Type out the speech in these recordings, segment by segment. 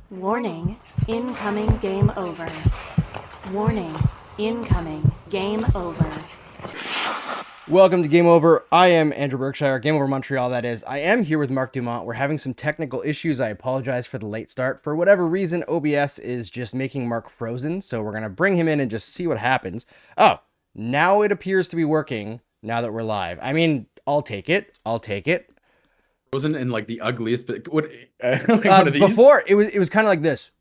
Warning, incoming game over. Warning, incoming game over. Welcome to Game Over. I am Andrew Berkshire, Game Over Montreal, that is. I am here with Marc Dumont. We're having some technical issues. I apologize for the late start. For whatever reason, OBS is just making Marc frozen, so we're going to bring him in and just see what happens. Oh, now it appears to be working now that we're live. I mean, I'll take it. Wasn't in like the ugliest, but what like one of these? Before, it was kind of like this.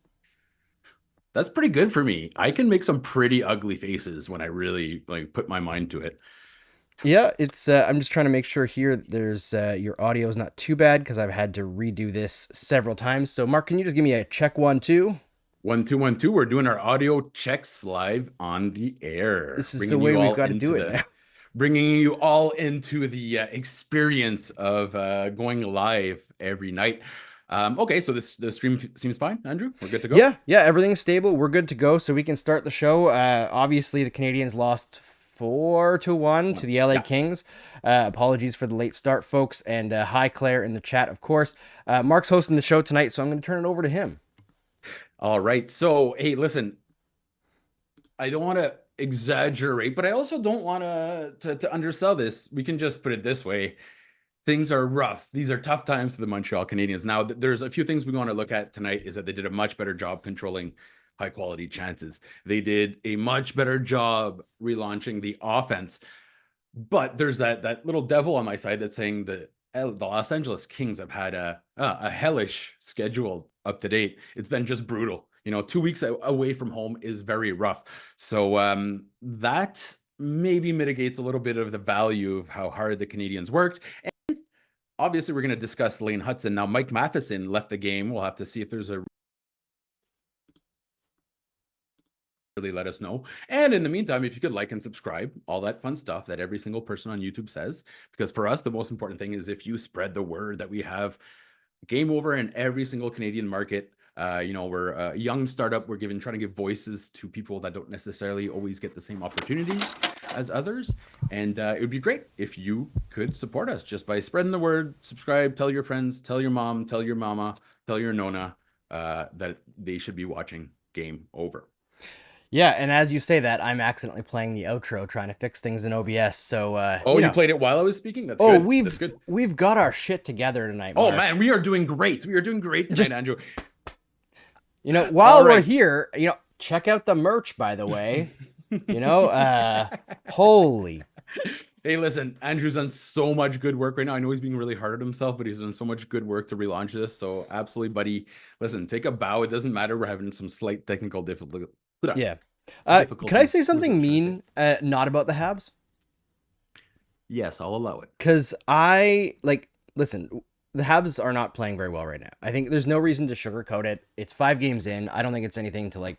That's pretty good for me. I can make some pretty ugly faces when I really like put my mind to it. Yeah, it's. I'm just trying to make sure here there's your audio is not too bad because I've had to redo this several times. So, Marc, can you just give me a check 1 2? 1 2 1 2. We're doing our audio checks live on the air. This is the way we've got to do it now. Bringing you all into the experience of going live every night. Okay, so the stream seems fine, Andrew. We're good to go. Yeah, everything's stable. We're good to go, so we can start the show. Obviously, the Canadiens lost 4-1 to the LA Kings. Apologies for the late start, folks, and hi Claire in the chat, of course. Marc's hosting the show tonight, so I'm going to turn it over to him. All right. So, hey, listen, I don't want to exaggerate, but I also don't want to undersell this. We can just put it this way. Things are rough. These are tough times for the Montreal Canadiens. Now, there's a few things we want to look at tonight is that they did a much better job controlling high quality chances. They did a much better job relaunching the offense. But there's that little devil on my side that's saying the Los Angeles Kings have had a hellish schedule up to date. It's been just brutal. 2 weeks away from home is very rough. So that maybe mitigates a little bit of the value of how hard the Canadiens worked. And obviously, we're going to discuss Lane Hutson. Now, Mike Matheson left the game. We'll have to see if there's a really let us know. And in the meantime, if you could like and subscribe, all that fun stuff that every single person on YouTube says, because for us, the most important thing is if you spread the word that we have Game Over in every single Canadian market. We're a young startup. We're trying to give voices to people that don't necessarily always get the same opportunities as others. And it would be great if you could support us just by spreading the word, subscribe, tell your friends, tell your mom, tell your mama, tell your nona that they should be watching Game Over. Yeah, and as you say that, I'm accidentally playing the outro, trying to fix things in OBS. So, you played it while I was speaking. That's good. We've got our shit together tonight. Oh Marc. Man, we are doing great. We are doing great tonight, Andrew. While we're here, check out the merch. By the way, holy. Hey, listen, Andrew's done so much good work right now. I know he's being really hard on himself, but he's done so much good work to relaunch this. So, absolutely, buddy. Listen, take a bow. It doesn't matter. We're having some slight technical difficulty. Yeah. Can I say something mean, not about the Habs? Yes, I'll allow it. Because listen, the Habs are not playing very well right now. I think there's no reason to sugarcoat it. It's 5 games in. I don't think it's anything to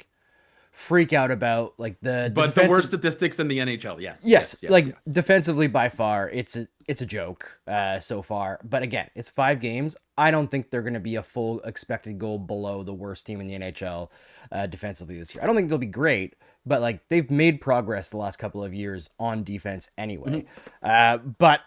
freak out about. The worst statistics in the NHL. Yes. Defensively by far, it's a joke so far. But again, it's 5 games. I don't think they're going to be a full expected goal below the worst team in the NHL defensively this year. I don't think they'll be great, but they've made progress the last couple of years on defense anyway. Mm-hmm. But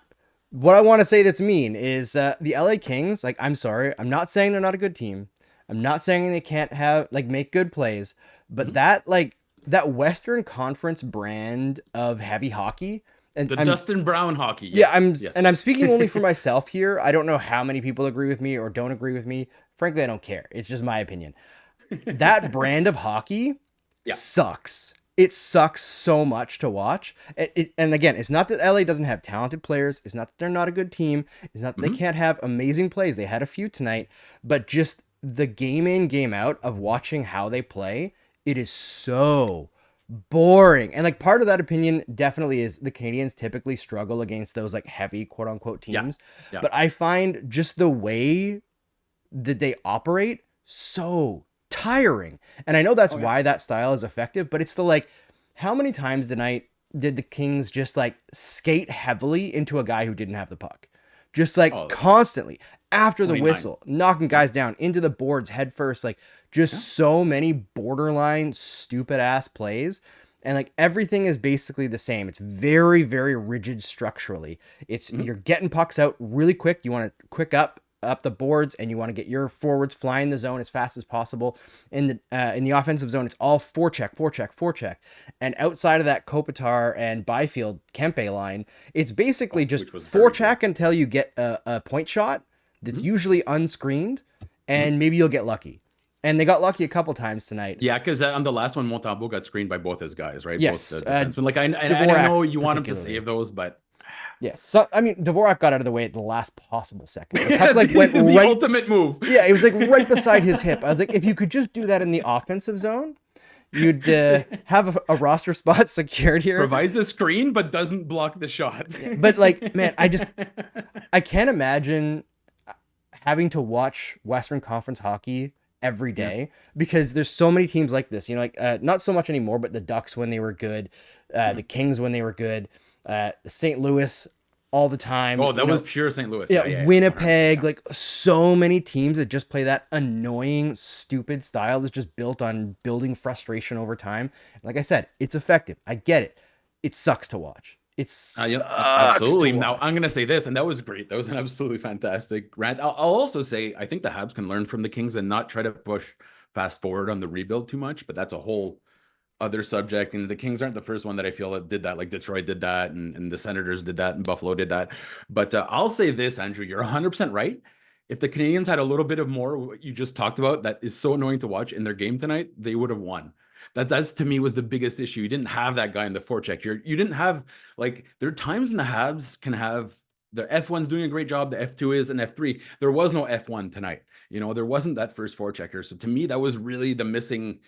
what I want to say that's mean is the LA Kings, I'm sorry, I'm not saying they're not a good team. I'm not saying they can't have make good plays, but mm-hmm. that Western Conference brand of heavy hockey, and Dustin Brown hockey. Yes, and I'm speaking only for myself here. I don't know how many people agree with me or don't agree with me. Frankly, I don't care. It's just my opinion. That brand of hockey sucks. It sucks so much to watch. And again, it's not that LA doesn't have talented players. It's not that they're not a good team. It's not that they can't have amazing plays. They had a few tonight, but just the game in, game out of watching how they play, it is so boring. And part of that opinion definitely is the Canadiens typically struggle against those heavy quote unquote teams. Yeah. But I find just the way that they operate so tiring. And I know that's why that style is effective, but it's how many times tonight did the Kings just skate heavily into a guy who didn't have the puck? Just constantly after the whistle, knocking guys down into the boards head first, so many borderline stupid ass plays. And everything is basically the same. It's very, very rigid structurally. It's you're getting pucks out really quick. You want to quick up up the boards and you want to get your forwards flying the zone as fast as possible. In the offensive zone, it's all forecheck. And outside of that Kopitar and Byfield Kempe line, it's basically just forecheck until you get a point shot that's usually unscreened, and maybe you'll get lucky. And they got lucky a couple times tonight. Yeah, because on the last one, Montembeault got screened by both his guys, right? Yes. Both the defensemen. Like, I know you want him to save those, but... Yes. So, I mean, Dvorak got out of the way at the last possible second. The puck, the ultimate move. Yeah, it was like right beside his hip. I was like, if you could just do that in the offensive zone, you'd have a roster spot secured here. Provides a screen, but doesn't block the shot. But like, man, I can't imagine having to watch Western Conference hockey every day because there's so many teams like this, not so much anymore, but the Ducks when they were good, the Kings when they were good, the St. Louis all the time. Oh, that was pure St. Louis. Yeah, Winnipeg, like so many teams that just play that annoying, stupid style that's just built on building frustration over time. Like I said, it's effective. I get it. It sucks to watch. It's absolutely. Now I'm gonna say this, and that was great. That was an absolutely fantastic rant. I'll also say I think the Habs can learn from the Kings and not try to push fast forward on the rebuild too much. But that's a whole other subject. And the Kings aren't the first one that I feel that did that. Like Detroit did that, and the Senators did that, and Buffalo did that. But I'll say this, Andrew, you're 100% right. If the Canadians had a little bit of more what you just talked about, that is so annoying to watch in their game tonight, they would have won. That's to me was the biggest issue. You didn't have that guy in the forecheck. You didn't have, like, there are times when the Habs can have the F1's doing a great job. The F2 is, and F3. There was no F1 tonight. There wasn't that first forechecker. So to me, that was really the missing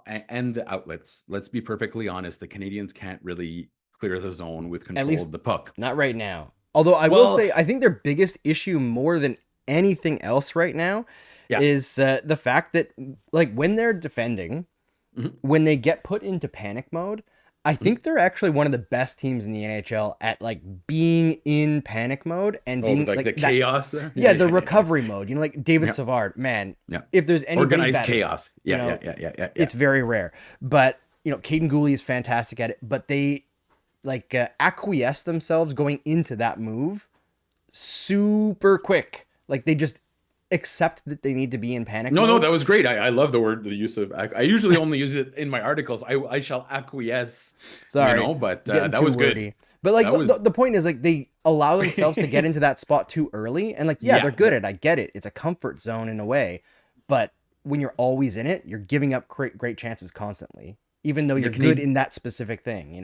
and the outlets. Let's be perfectly honest. The Canadians can't really clear the zone with control of the puck. Not right now. Although I will say, I think their biggest issue more than anything else right now is the fact that, like, when they're defending, when they get put into panic mode, I think they're actually one of the best teams in the NHL at, like, being in panic mode and being like the chaos there. Yeah, the recovery mode. Like David Savard, man. Yeah. If there's anybody organized better, chaos. Yeah. It's very rare. But Caden Gooley is fantastic at it. But they acquiesce themselves going into that move super quick. Like they just accept that they need to be in panic mode. No, that was great. I love the use of, I usually only use it in my articles. I shall acquiesce. Sorry, but that was wordy. Good. But like the point is, like, they allow themselves to get into that spot too early, and they're good at it. I get it. It's a comfort zone in a way, but when you're always in it, you're giving up great chances constantly, even though you're good in that specific thing.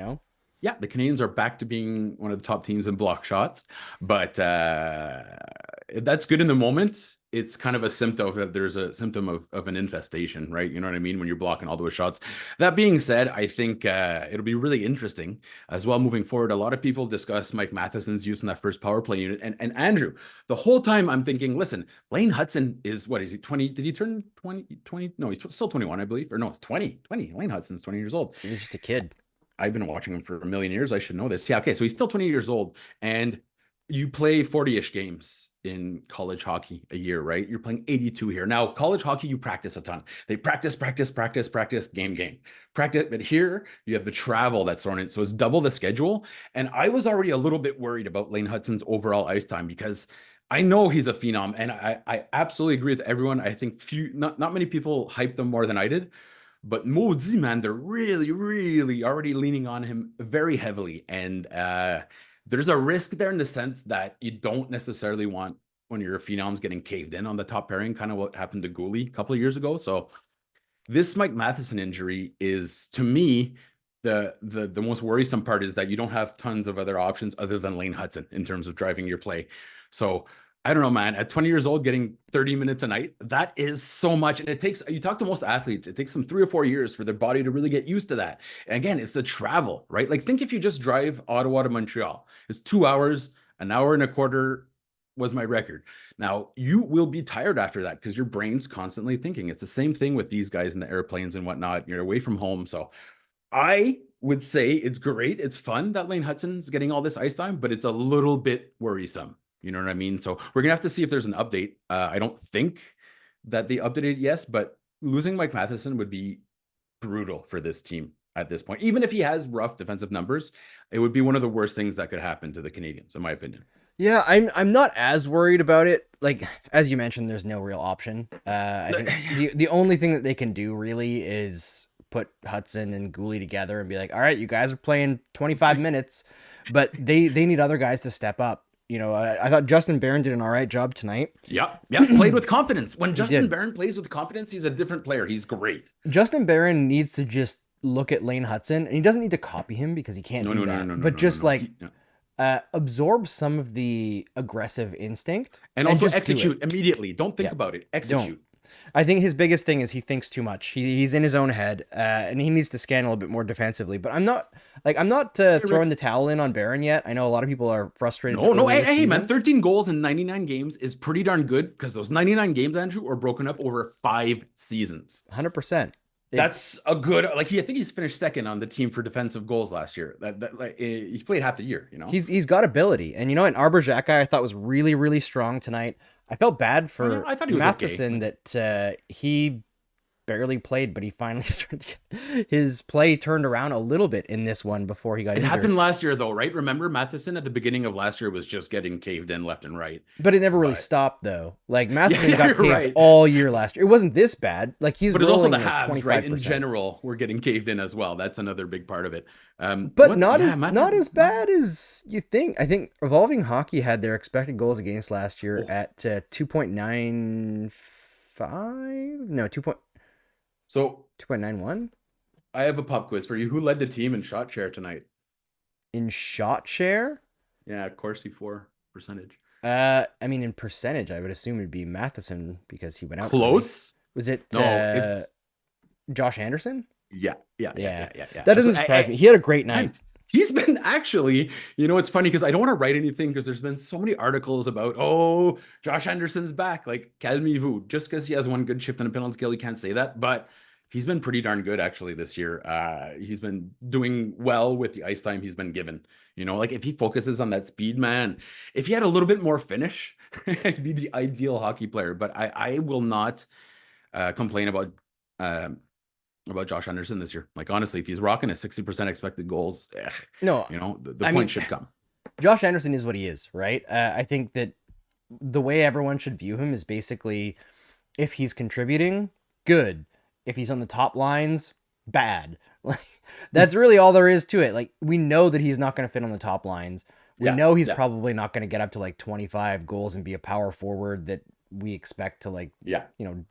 Yeah, the Canadians are back to being one of the top teams in block shots, but that's good in the moment. It's kind of a symptom that there's a symptom of an infestation, right? You know what I mean? When you're blocking all those shots. That being said, I think it'll be really interesting as well moving forward. A lot of people discuss Mike Matheson's use in that first power play unit. And Andrew, the whole time I'm thinking, listen, Lane Hutson is, what is he, 20? Did he turn 20? No, he's still 21, I believe. Or no, it's 20. Lane Hutson's 20 years old. He's just a kid. I've been watching him for a million years. I should know this. Yeah, okay, so he's still 20 years old. And you play 40-ish games in college hockey a year, right? You're playing 82 here. Now, college hockey, you practice a ton. They practice, game. Practice, but here you have the travel that's thrown in. So it's double the schedule. And I was already a little bit worried about Lane Hutson's overall ice time because I know he's a phenom. And I absolutely agree with everyone. I think not many people hyped him more than I did. But Maudit, man, they're really, really already leaning on him very heavily. And there's a risk there in the sense that you don't necessarily want, when your phenoms getting caved in on the top pairing, kind of what happened to Gooley a couple of years ago. So this Mike Matheson injury is, to me, the most worrisome part is that you don't have tons of other options other than Lane Hutson in terms of driving your play. So I don't know, man, at 20 years old, getting 30 minutes a night, that is so much. And it takes, you talk to most athletes, it takes them 3 or 4 years for their body to really get used to that. And again, it's the travel, right? Like, think if you just drive Ottawa to Montreal, it's 2 hours, an hour and a quarter was my record. Now, you will be tired after that because your brain's constantly thinking. It's the same thing with these guys in the airplanes and whatnot. You're away from home. So I would say it's great. It's fun that Lane Hutson's getting all this ice time, but it's a little bit worrisome. You know what I mean? So we're going to have to see if there's an update. I don't think that they updated yes, but losing Mike Matheson would be brutal for this team at this point. Even if he has rough defensive numbers, it would be one of the worst things that could happen to the Canadians, in my opinion. Yeah, I'm not as worried about it. Like, as you mentioned, there's no real option. I think the only thing that they can do really is put Hutson and Gooley together and be like, all right, you guys are playing 25 minutes, but they need other guys to step up. I thought Justin Barron did an all right job tonight. Yeah, played with confidence. When Justin did. Barron plays with confidence, he's a different player. He's great. Justin Barron needs to just look at Lane Hutson, and he doesn't need to copy him because he can't do that. But just absorb some of the aggressive instinct and also execute immediately. Don't think about it. Execute. Don't. I think his biggest thing is he thinks too much. He's in his own head, and he needs to scan a little bit more defensively. But I'm not throwing the towel in on Barron yet. I know a lot of people are frustrated. No, hey, man, 13 goals in 99 games is pretty darn good because those 99 games, Andrew, are broken up over 5 seasons. 100%. That's a good, I think he's finished second on the team for defensive goals last year. He played half the year, He's got ability. And and Arber Xhekaj I thought was really, really strong tonight. I felt bad for I thought he was Matheson that he barely played, but he finally started his play turned around a little bit in this one before he got injured. It happened last year though, right? Remember Matheson at the beginning of last year was just getting caved in left and right. But it never really stopped though. Like Matheson got caved all year last year. It wasn't this bad. Like but it's also the Habs, right? In general, we're getting caved in as well. That's another big part of it. But not as bad as you think. I think Evolving Hockey had their expected goals against last year at 2.95. No, 2.91. I have a pop quiz for you. Who led the team in shot share tonight? In shot share? Yeah, Corsi 4 percentage. In percentage, I would assume it'd be Matheson because he went out. Close. Was it? No, it's Josh Anderson. Yeah. That doesn't surprise me. He had a great night. He's been actually, it's funny because I don't want to write anything because there's been so many articles about, Josh Anderson's back. Like, calmez-vous. Just because he has one good shift and a penalty kill, you can't say that. But he's been pretty darn good actually this year. He's been doing well with the ice time he's been given. If he focuses on that speed, man, if he had a little bit more finish, he'd be the ideal hockey player. But I will not complain about Josh Anderson this year. Like, honestly, if he's rocking a 60% expected goals, the point should come. Josh Anderson is what he is, right? I think that the way everyone should view him is basically if he's contributing, good. If he's on the top lines, bad. Like, that's really all there is to it. Like, we know that he's not going to fit on the top lines. We know he's probably not going to get up to like 25 goals and be a power forward that we expect to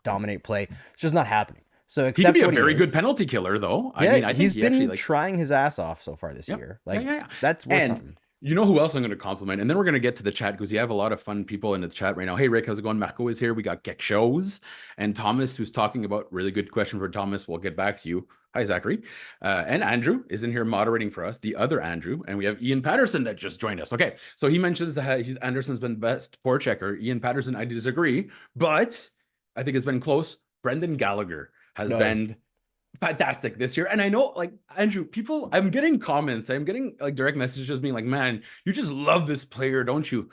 dominate play. It's just not happening. So he could be a very good penalty killer, though. I think he's been trying his ass off so far this year. That's worth something. You know who else I'm going to compliment? And then we're going to get to the chat because you have a lot of fun people in the chat right now. Hey, Rick, how's it going? Marco is here. We got Gekshos and Thomas, who's talking about really good question for Thomas. We'll get back to you. Hi, Zachary. And Andrew is in here moderating for us, the other Andrew. And we have Ian Patterson that just joined us. Okay, so he mentions that Anderson's been the best forechecker. Ian Patterson, I disagree, but I think it's been close. Brendan Gallagher has been fantastic this year. And I know, like, Andrew, I'm getting comments. I'm getting like direct messages being like, man, you just love this player, don't you?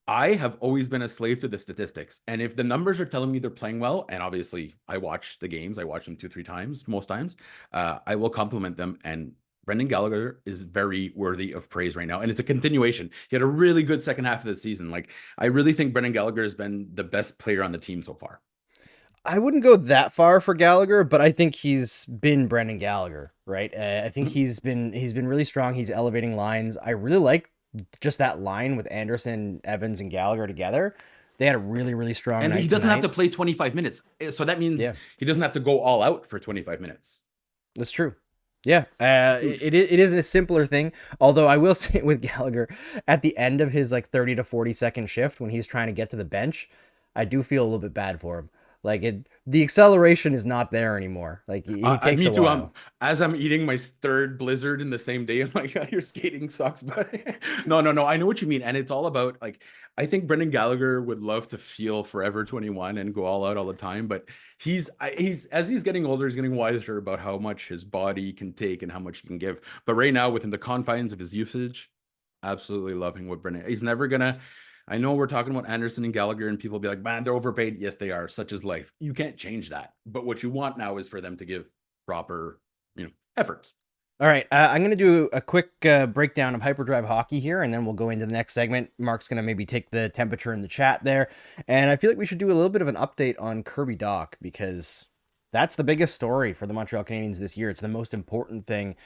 I have always been a slave to the statistics. And if the numbers are telling me they're playing well, and obviously I watch the games, I watch them 2-3 times, most times, I will compliment them. And Brendan Gallagher is very worthy of praise right now. And it's a continuation. He had a really good second half of the season. Like, I really think Brendan Gallagher has been the best player on the team so far. I wouldn't go that far for Gallagher, but I think he's been Brendan Gallagher, right? I think he's been really strong. He's elevating lines. I really like just that line with Anderson, Evans, and Gallagher together. They had a really, really strong night. And he doesn't have to play 25 minutes. So that means he doesn't have to go all out for 25 minutes. That's true. Yeah, it is a simpler thing. Although I will say with Gallagher, at the end of his 30 to 40 second shift, when he's trying to get to the bench, I do feel a little bit bad for him. The acceleration is not there anymore. He takes me a too. while. As I'm eating my third Blizzard in the same day, I'm like, your skating sucks, but no. I know what you mean. And it's all about, I think Brendan Gallagher would love to feel forever 21 and go all out all the time. But he's as he's getting older, he's getting wiser about how much his body can take and how much he can give. But right now, within the confines of his usage, absolutely loving what Brendan, he's never gonna, I know we're talking about Anderson and Gallagher and people be like, man, they're overpaid. Yes, they are. Such is life. You can't change that. But what you want now is for them to give proper, efforts. All right, I'm going to do a quick breakdown of Hyperdrive hockey here, and then we'll go into the next segment. Mark's going to maybe take the temperature in the chat there, and I feel like we should do a little bit of an update on Kirby Dach because that's the biggest story for the Montreal Canadiens this year. It's the most important thing,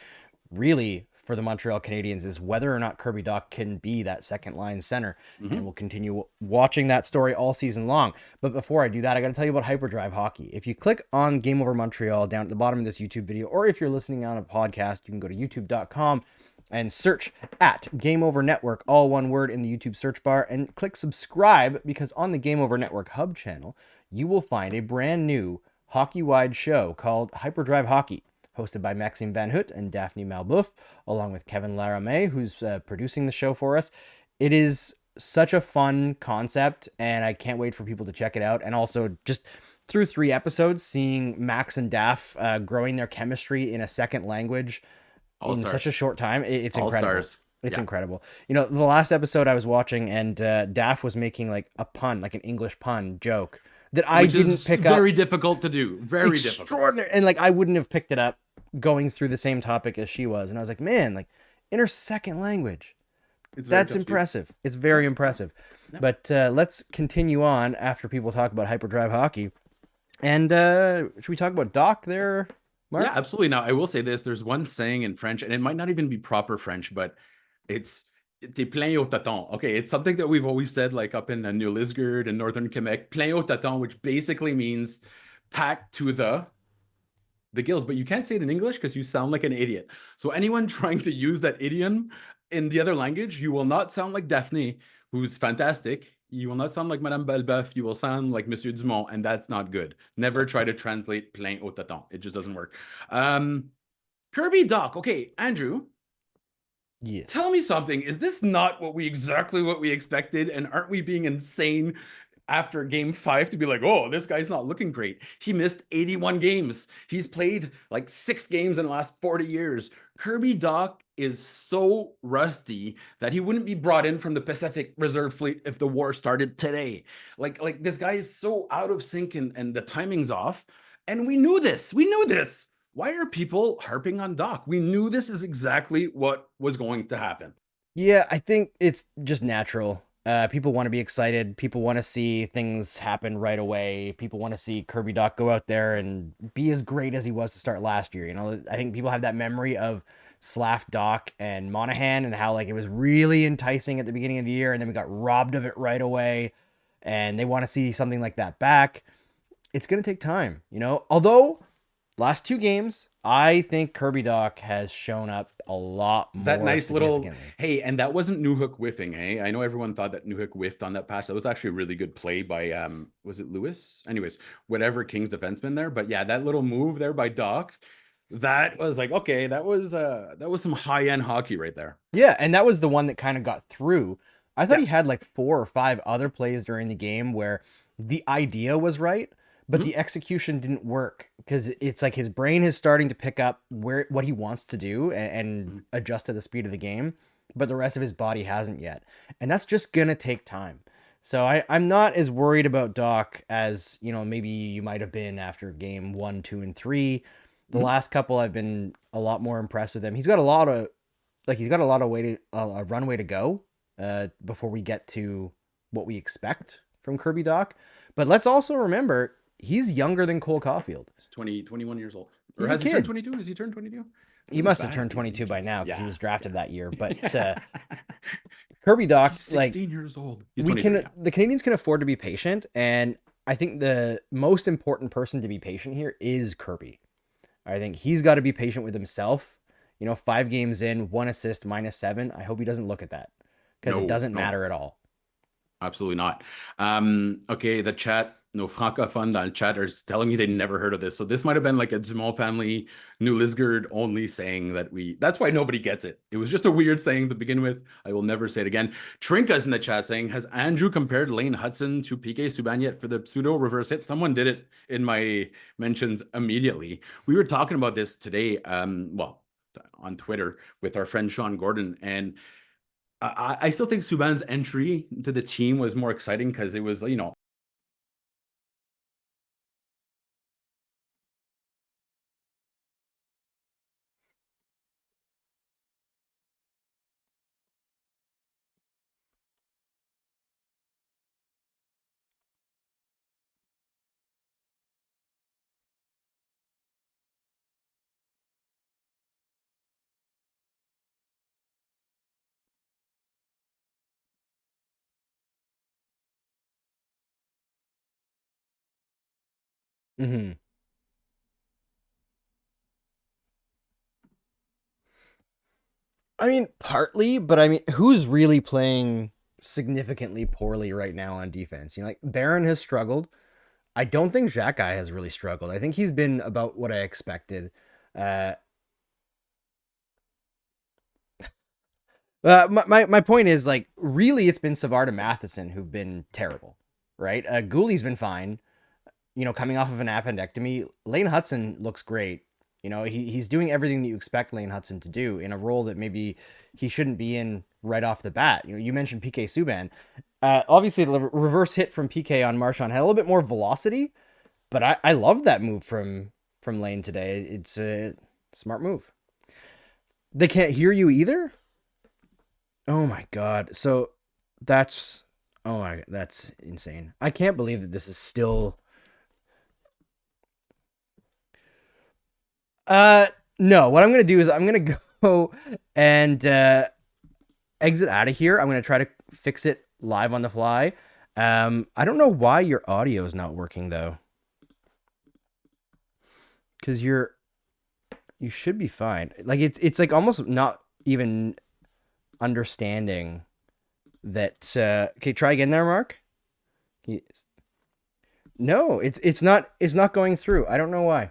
really, for the Montreal Canadiens is whether or not Kirby Dach can be that second line center. And we'll continue watching that story all season long. But before I do that, I got to tell you about Hyperdrive Hockey. If you click on Game Over Montreal down at the bottom of this YouTube video, or if you're listening on a podcast, you can go to youtube.com and search at Game Over Network, all one word in the YouTube search bar, and click subscribe because on the Game Over Network Hub channel, you will find a brand new hockey-wide show called Hyperdrive Hockey, hosted by Maxime Van Hout and Daphne Malbouf, along with Kevin Laramé, who's producing the show for us. It is such a fun concept, and I can't wait for people to check it out. And also, just through 3 episodes, seeing Max and Daph growing their chemistry in a second language in such a short time, it's incredible. It's incredible. You know, the last episode I was watching, and Daph was making like a pun, like an English pun joke that I didn't pick up. Very difficult to do. Very extraordinary. And like, I wouldn't have picked it up going through the same topic as she was. And I was like, man, like in her second language, that's impressive. It's very impressive. Yep. But let's continue on after people talk about Hyperdrive Hockey. And should we talk about Dach there, Mark? Yeah, absolutely. Now, I will say this. There's one saying in French, and it might not even be proper French, but it's "t'es plein au tâton." Okay, it's something that we've always said, like up in New Lisgard and Northern Quebec, plein au tâton, which basically means packed to the gills. But you can't say it in English because you sound like an idiot. So anyone trying to use that idiom in the other language, you will not sound like Daphne, who's fantastic. You will not sound like Madame Balbeuf. You will sound like Monsieur Dumont, and that's not good. Never try to translate plein au tâton. It just doesn't work. Kirby Dach. Okay, Andrew. Yes. Tell me something. Is this not exactly what we expected? And aren't we being insane after game 5 to be like, oh, this guy's not looking great? He missed 81 games. He's played like 6 games in the last 40 years. Kirby Dach is so rusty that he wouldn't be brought in from the Pacific Reserve Fleet if the war started today. Like this guy is so out of sync and the timing's off. And we knew this. We knew this. Why are people harping on Dach? We knew this is exactly what was going to happen. Yeah, I think it's just natural. People want to be excited. People want to see things happen right away. People want to see Kirby Dach go out there and be as great as he was to start last year. You know, I think people have that memory of Slav Dach and Monahan and how like it was really enticing at the beginning of the year and then we got robbed of it right away. And they want to see something like that back. It's going to take time, you know, although last 2 games, I think Kirby Dach has shown up a lot more. That nice little, hey, and that wasn't Newhook whiffing, eh? I know everyone thought that Newhook whiffed on that patch. That was actually a really good play by, was it Lewis? Anyways, whatever King's defenseman there. But yeah, that little move there by Dach, that was like, okay, that was some high-end hockey right there. Yeah, and that was the one that kind of got through. I thought he had like 4 or 5 other plays during the game where the idea was right, but the execution didn't work because it's like his brain is starting to pick up what he wants to do and adjust to the speed of the game, but the rest of his body hasn't yet. And that's just going to take time. So I'm not as worried about Dach as, you know, maybe you might have been after game 1, 2, and 3. The last couple I've been a lot more impressed with him. He's got a lot of runway to go before we get to what we expect from Kirby Dach. But let's also remember, he's younger than Cole Caulfield. He's 21 years old. Or has he turned 22? Has he turned 22? He must have turned 22 by now because he was drafted that year. But Kirby Dach, 16 years old. The Canadiens can afford to be patient, and I think the most important person to be patient here is Kirby. I think he's got to be patient with himself. You know, 5 games in, 1 assist, -7. I hope he doesn't look at that because it doesn't matter at all. Absolutely not. Okay, the chat, no francophone dans le chat are telling me they never heard of this. So this might have been like a Dumont family, New Lisgard only saying that's why nobody gets it. It was just a weird saying to begin with. I will never say it again. Trinka's in the chat saying, has Andrew compared Lane Hutson to PK Subban yet for the pseudo reverse hit? Someone did it in my mentions immediately. We were talking about this today, well, on Twitter with our friend Sean Gordon, and I still think Subban's entry to the team was more exciting because it was, you know, Mm-hmm. I mean, partly, but I mean, who's really playing significantly poorly right now on defense? You know, like Barron has struggled. I don't think Xhekaj has really struggled. I think he's been about what I expected. Uh, my point is, like, really, it's been Savard and Matheson who've been terrible, right? Gooley's been fine, you know, coming off of an appendectomy. Lane Hutson looks great. You know, he's doing everything that you expect Lane Hutson to do in a role that maybe he shouldn't be in right off the bat. You know, you mentioned PK Subban. Obviously, the reverse hit from PK on Marchand had a little bit more velocity, but I love that move from Lane today. It's a smart move. They can't hear you either? Oh my god. So that's that's insane. I can't believe that this is still no, what I'm gonna do is I'm gonna go and exit out of here. I'm gonna try to fix it live on the fly. I don't know why your audio is not working though. Because you should be fine. Like it's like almost not even understanding that okay, try again there, Mark. No, it's not going through. I don't know why.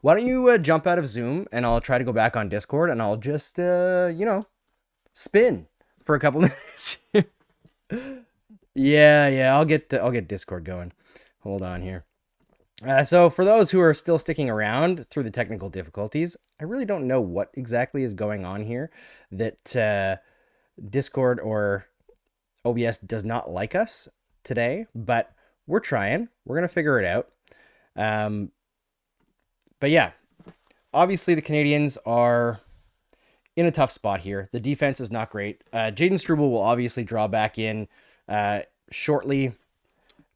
Why don't you jump out of Zoom and I'll try to go back on Discord and I'll just you know, spin for a couple minutes. yeah, I'll get Discord going. Hold on here. So for those who are still sticking around through the technical difficulties, I really don't know what exactly is going on here that Discord or OBS does not like us today, but we're trying. We're going to figure it out. But yeah, obviously the Canadiens are in a tough spot here. The defense is not great. Jayden Struble will obviously draw back in shortly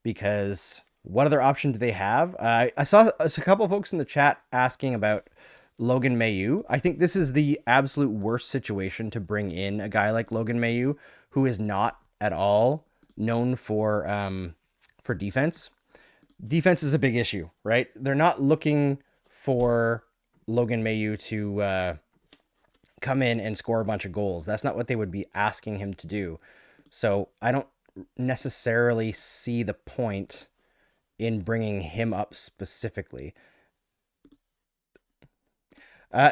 because what other option do they have? I saw a couple of folks in the chat asking about Logan Mailloux. I think this is the absolute worst situation to bring in a guy like Logan Mailloux, who is not at all known for defense. Defense is the big issue, right? They're not looking for Logan Mailloux to come in and score a bunch of goals. That's not what they would be asking him to do. So I don't necessarily see the point in bringing him up specifically.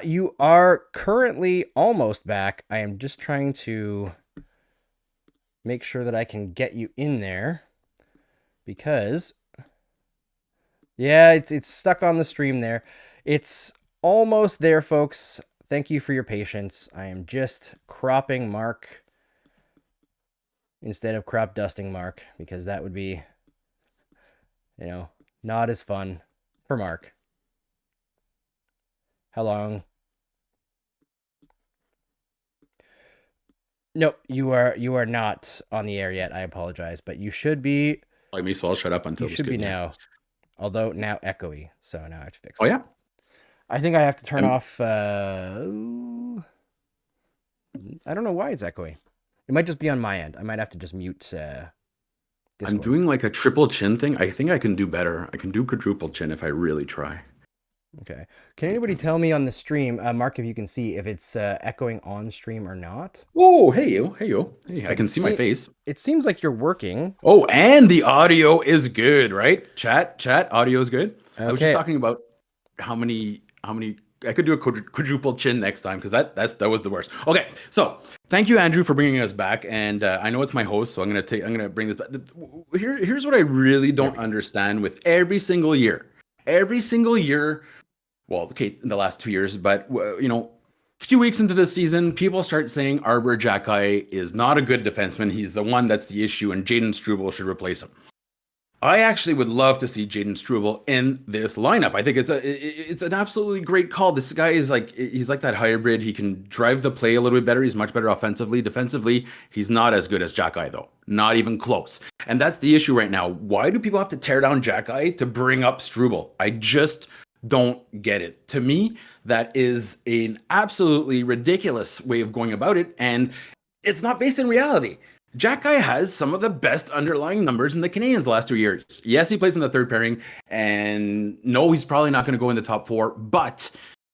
You are currently almost back. I am just trying to make sure that I can get you in there because yeah, it's stuck on the stream there. It's almost there, folks. Thank you for your patience. I am just cropping Mark instead of crop dusting Mark because that would be, you know, not as fun for Mark. How long? Nope, you are not on the air yet. I apologize, but you should be. Like me, so I'll shut up until you should be now. Although now echoey, so now I have to fix it. Oh yeah. I think I have to turn off. I don't know why it's echoey. It might just be on my end. I might have to just mute. Discord. I'm doing like a triple chin thing. I think I can do better. I can do quadruple chin if I really try. Okay. Can anybody tell me on the stream, Mark, if you can see if it's echoing on stream or not? Whoa, hey you. Hey, I can see my face. It seems like you're working. Oh, and the audio is good, right? Chat, audio is good. Okay. I was just talking about how many. I could do a quadruple chin next time because that was the worst. Okay, so thank you, Andrew, for bringing us back. And I know it's my host, so I'm gonna bring this back. Here's what I really don't understand with every single year. Well, okay, in the last 2 years, but you know, a few weeks into this season, people start saying Arber Xhekaj is not a good defenseman. He's the one that's the issue, and Jayden Struble should replace him. I actually would love to see Jayden Struble in this lineup. I think it's an absolutely great call. This guy is he's like that hybrid. He can drive the play a little bit better. He's much better offensively. Defensively, he's not as good as Xhekaj though. Not even close. And that's the issue right now. Why do people have to tear down Xhekaj to bring up Struble? I just don't get it. To me, that is an absolutely ridiculous way of going about it, and it's not based in reality. Xhekaj has some of the best underlying numbers in the Canadiens the last 2 years. Yes, he plays in the third pairing, and no, he's probably not going to go in the top 4, but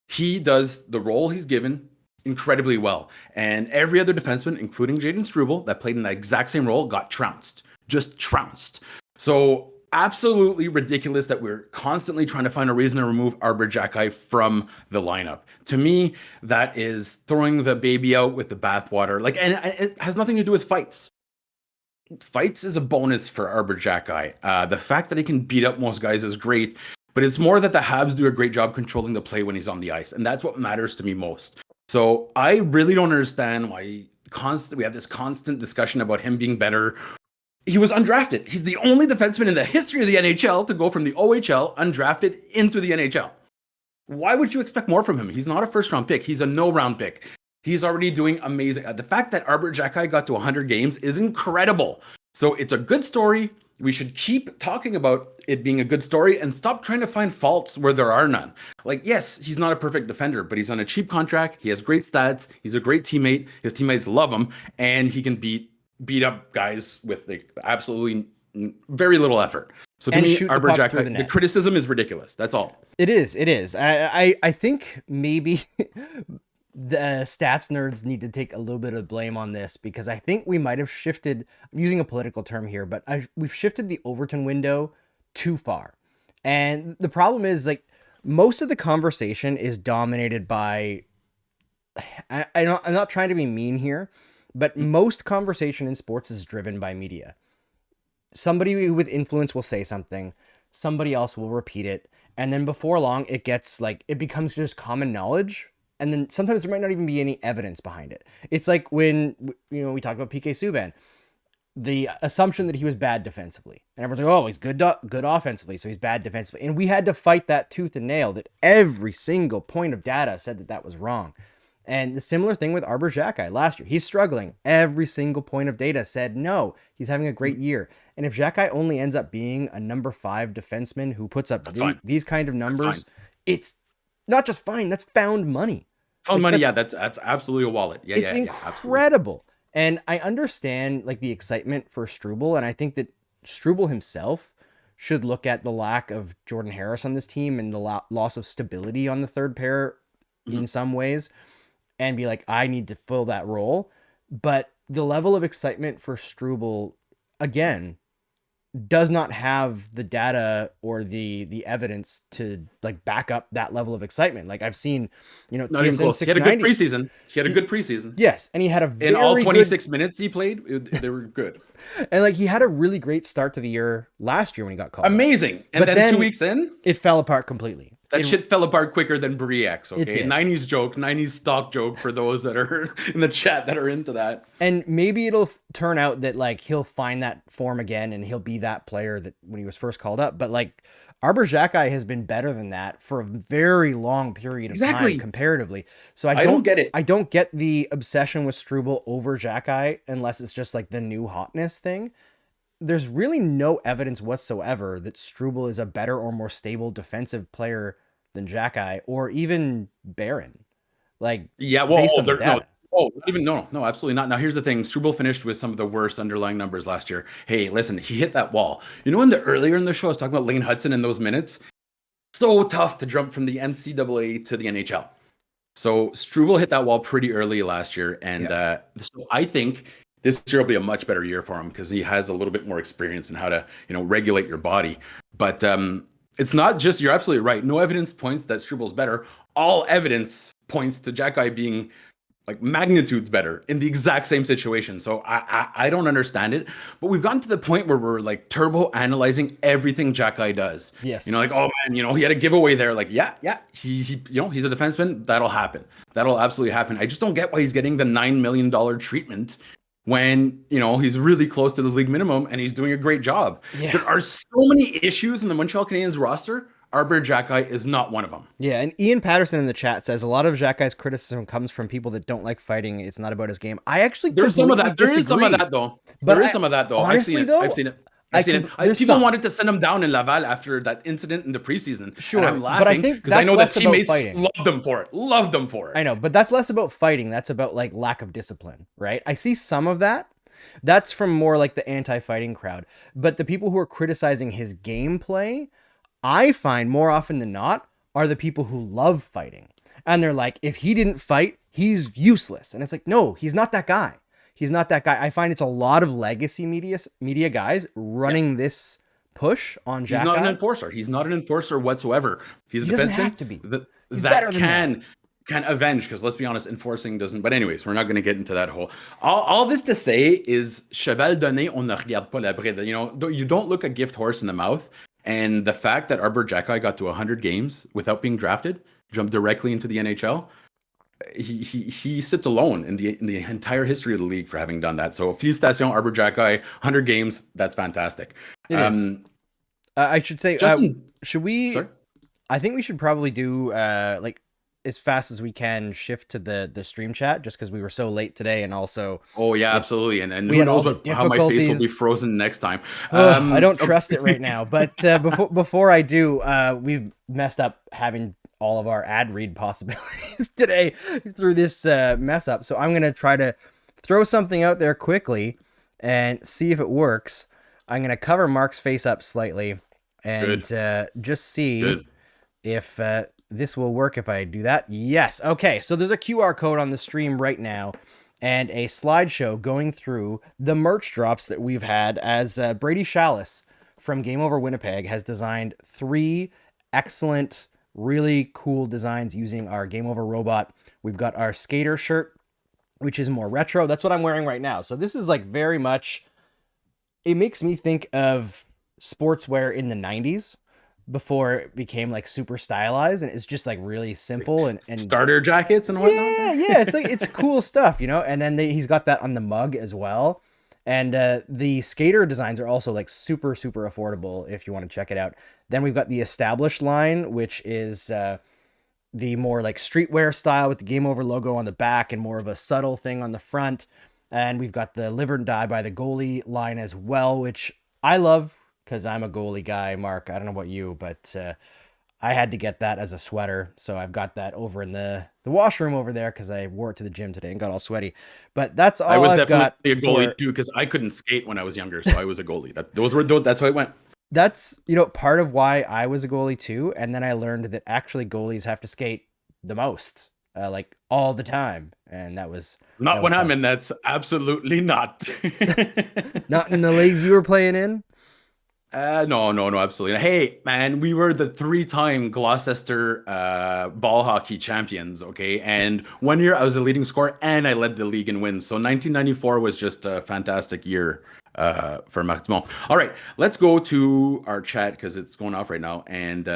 he does the role he's given incredibly well. And every other defenseman, including Jaden Struble, that played in that exact same role, got trounced. Just trounced. So absolutely ridiculous that we're constantly trying to find a reason to remove Arber Xhekaj from the lineup. To me, that is throwing the baby out with the bathwater. Like, and it has nothing to do with fights. Fights is a bonus for Arber Xhekaj. The fact that he can beat up most guys is great, but it's more that the Habs do a great job controlling the play when he's on the ice, and that's what matters to me most. So I really don't understand why we have this constant discussion about him being better. He was undrafted. He's the only defenseman in the history of the NHL to go from the OHL undrafted into the NHL. Why would you expect more from him? He's not a first-round pick. He's a no-round pick. He's already doing amazing. The fact that Arber Xhekaj got to 100 games is incredible. So it's a good story. We should keep talking about it being a good story and stop trying to find faults where there are none. Like, yes, he's not a perfect defender, but he's on a cheap contract. He has great stats. He's a great teammate. His teammates love him, and he can beat up guys with absolutely very little effort. So to me, Arber Xhekaj, the criticism is ridiculous. That's all. It is. I think maybe the stats nerds need to take a little bit of blame on this, because I think we might have shifted, I'm using a political term here, but we've shifted the Overton window too far. And the problem is, like, most of the conversation is dominated by, I'm not trying to be mean here, but most conversation in sports is driven by media. Somebody with influence will say something, somebody else will repeat it, and then before long it becomes just common knowledge, and then sometimes there might not even be any evidence behind it. It's like when we talk about PK Subban, the assumption that he was bad defensively, and everyone's like, oh, he's good offensively, so he's bad defensively, and we had to fight that tooth and nail that every single point of data said that was wrong. And the similar thing with Arber Xhekaj last year. He's struggling. Every single point of data said no, he's having a great year. And if Xhekaj only ends up being a number 5 defenseman who puts up these kind of numbers, it's not just fine. That's found money. Found money, yeah. That's absolutely a wallet. Yeah, it's incredible. And I understand like the excitement for Struble, and I think that Struble himself should look at the lack of Jordan Harris on this team and the loss of stability on the third pair in some ways, and be like, I need to fill that role. But the level of excitement for Struble, again, does not have the data or the evidence to like back up that level of excitement. Like I've seen, not even close. He had a good preseason. Yes. And he had in all 26 minutes he played, they were good. And like he had a really great start to the year last year when he got called. Amazing. And then 2 weeks in, it fell apart completely. Shit fell apart quicker than Briax, okay? 90s stock joke for those that are in the chat that are into that. And maybe it'll turn out that like he'll find that form again and he'll be that player that when he was first called up. But like Arber Xhekaj has been better than that for a very long period of time comparatively. So I don't get it. I don't get the obsession with Struble over Xhekaj unless it's just like the new hotness thing. There's really no evidence whatsoever that Struble is a better or more stable defensive player than Xhekaj or even Barron. Like, based on the data. No, absolutely not. Now, here's the thing. Struble finished with some of the worst underlying numbers last year. Hey, listen, he hit that wall. Earlier in the show, I was talking about Lane Hutson in those minutes. So tough to jump from the NCAA to the NHL. So Struble hit that wall pretty early last year. And so I think this year will be a much better year for him because he has a little bit more experience in how to, regulate your body. But it's not just, you're absolutely right. No evidence points that Struble's better. All evidence points to Xhekaj being like magnitudes better in the exact same situation. So I don't understand it, but we've gotten to the point where we're like turbo analyzing everything Xhekaj does. Yes. Like, oh man, he had a giveaway there. Like, yeah, he he's a defenseman. That'll happen. That'll absolutely happen. I just don't get why he's getting the $9 million treatment when, he's really close to the league minimum and he's doing a great job. Yeah. There are so many issues in the Montreal Canadiens roster. Arber Xhekaj is not one of them. Yeah, and Ian Patterson in the chat says a lot of Xhekaj's criticism comes from people that don't like fighting. It's not about his game. I actually There's some of that. There is some of that though. Honestly, I've seen it. People wanted to send him down in Laval after that incident in the preseason. Sure, and I'm laughing because I know that teammates loved them for it. I know, but that's less about fighting. That's about like lack of discipline, right? I see some of that, That's from more like the anti-fighting crowd. But the people who are criticizing his gameplay, I find more often than not, are the people who love fighting. And they're like, if he didn't fight, he's useless. And it's like, no, he's not that guy. He's not that guy. I find it's a lot of legacy media guys running this push on Xhekaj. He's not an enforcer. He's not an enforcer whatsoever. He's a He doesn't defenseman have to be. He's that better than can avenge, because let's be honest, enforcing doesn't. But anyways, we're not going to get into that whole. All this to say is cheval donné, on ne regarde pas la bride. You know, you don't look a gift horse in the mouth. And the fact that Arber Xhekaj got to 100 games without being drafted, jumped directly into the NHL, he sits alone in the entire history of the league for having done that. So félicitations, Arber Xhekaj, 100 games, that's fantastic. It is. I should say, should we? Sorry? I think we should probably do like as fast as we can shift to the stream chat, just because we were so late today, and also absolutely, and who knows how my face will be frozen next time. I don't trust it right now, but before I do, we've messed up having all of our ad read possibilities today through this mess up. So I'm gonna try to throw something out there quickly and see if it works. I'm gonna cover Mark's face up slightly and just see if this will work if I do that. Yes. Okay. So there's a QR code on the stream right now and a slideshow going through the merch drops that we've had, as Brady Chalice from Game Over Winnipeg has designed 3 excellent, really cool designs using our Game Over robot. We've got our skater shirt, which is more retro. That's what I'm wearing right now. So this is like very much, it makes me think of sportswear in the 90s. Before it became like super stylized, and it's just like really simple and starter jackets and whatnot. Yeah, it's like it's cool stuff, you know. And then he's got that on the mug as well. And the skater designs are also like super affordable if you want to check it out. Then we've got the established line, which is the more like streetwear style with the Game Over logo on the back and more of a subtle thing on the front. And we've got the Live or Die by the Goalie line as well, which I love, because I'm a goalie guy. Mark, I don't know about you, but I had to get that as a sweater. So I've got that over in the washroom over there because I wore it to the gym today and got all sweaty. But that's all I've got. I was definitely a goalie too, because I couldn't skate when I was younger, so I was a goalie. That's how it went. That's, you know, part of why I was a goalie too. And then I learned that actually goalies have to skate the most, like all the time. And that was not when I'm in. That's absolutely not. Not in the leagues you were playing in. No, absolutely not. Hey, man, we were the 3-time Gloucester ball hockey champions, okay? And one year I was a leading scorer and I led the league in wins. So 1994 was just a fantastic year for Marc Dumont. All right, let's go to our chat because it's going off right now. And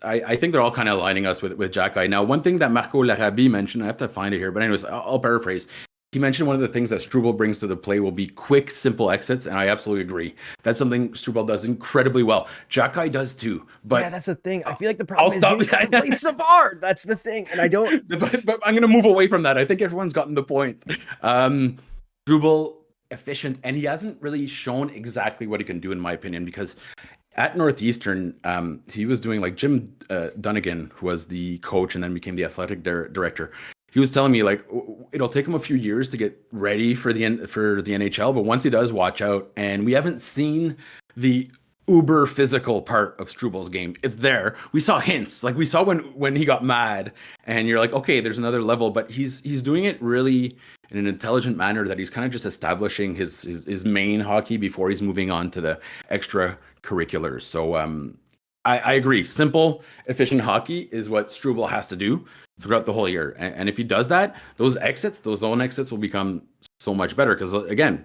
I think they're all kind of aligning us with Xhekaj. Now, one thing that Marco Larrabee mentioned, I have to find it here, but anyways, I'll paraphrase. He mentioned one of the things that Struble brings to the play will be quick, simple exits, and I absolutely agree. That's something Struble does incredibly well. Xhekaj does too, but yeah, that's the thing. I feel like the problem is he plays Savard. That's the thing, and I don't. But I'm gonna move away from that. I think everyone's gotten the point. Struble efficient, and he hasn't really shown exactly what he can do, in my opinion, because at Northeastern, he was doing like Jim Dunnigan, who was the coach and then became the athletic director. He was telling me like it'll take him a few years to get ready for the NHL, but once he does, watch out. And we haven't seen the uber physical part of Struble's game. It's there. We saw hints, like we saw when he got mad, and you're like, okay, there's another level, but he's doing it really in an intelligent manner that he's kind of just establishing his main hockey before he's moving on to the extracurriculars. So I agree. Simple, efficient hockey is what Struble has to do throughout the whole year. And if he does that, those zone exits will become so much better. Because again,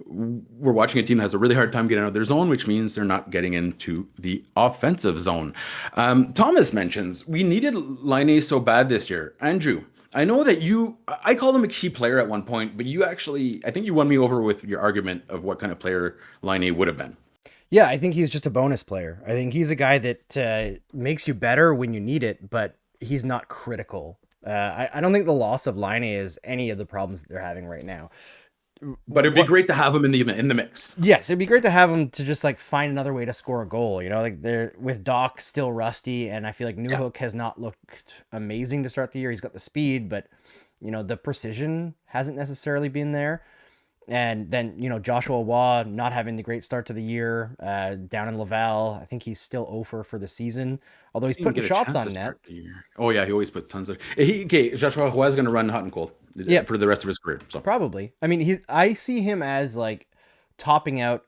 we're watching a team that has a really hard time getting out of their zone, which means they're not getting into the offensive zone. Thomas mentions, we needed Laine so bad this year. Andrew, I know that I called him a key player at one point, but you actually, I think you won me over with your argument of what kind of player Laine would have been. Yeah, I think he's just a bonus player. I think he's a guy that makes you better when you need it, but he's not critical. I don't think the loss of Laine is any of the problems that they're having right now. But it'd be great to have him in the mix. Yes, it'd be great to have him to just like find another way to score a goal. You know, like they're with Dach still rusty, and I feel like Newhook has not looked amazing to start the year. He's got the speed, but you know the precision hasn't necessarily been there. And then, Joshua Waugh not having the great start to the year down in Laval. I think he's still over for the season, although he's putting shots on net. Oh, yeah, he always puts tons of... Joshua Waugh is going to run hot and cold for the rest of his career. So probably. I mean, I see him as like topping out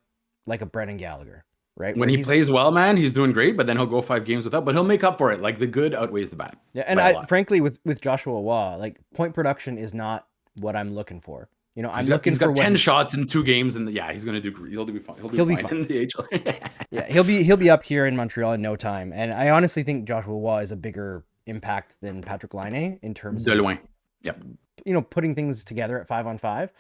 like a Brendan Gallagher, right? When he plays well, man, he's doing great, but then he'll go 5 games without, but he'll make up for it. Like the good outweighs the bad. Yeah, and frankly, with Joshua Waugh, like point production is not what I'm looking for. I'm looking he's got 10 shots in 2 games, and he's going to do. He'll be fine. He'll be fine in the AHL. Yeah, he'll be up here in Montreal in no time. And I honestly think Joshua Waugh is a bigger impact than Patrick Laine in terms of loin. Yep. Putting things together at 5-on-5.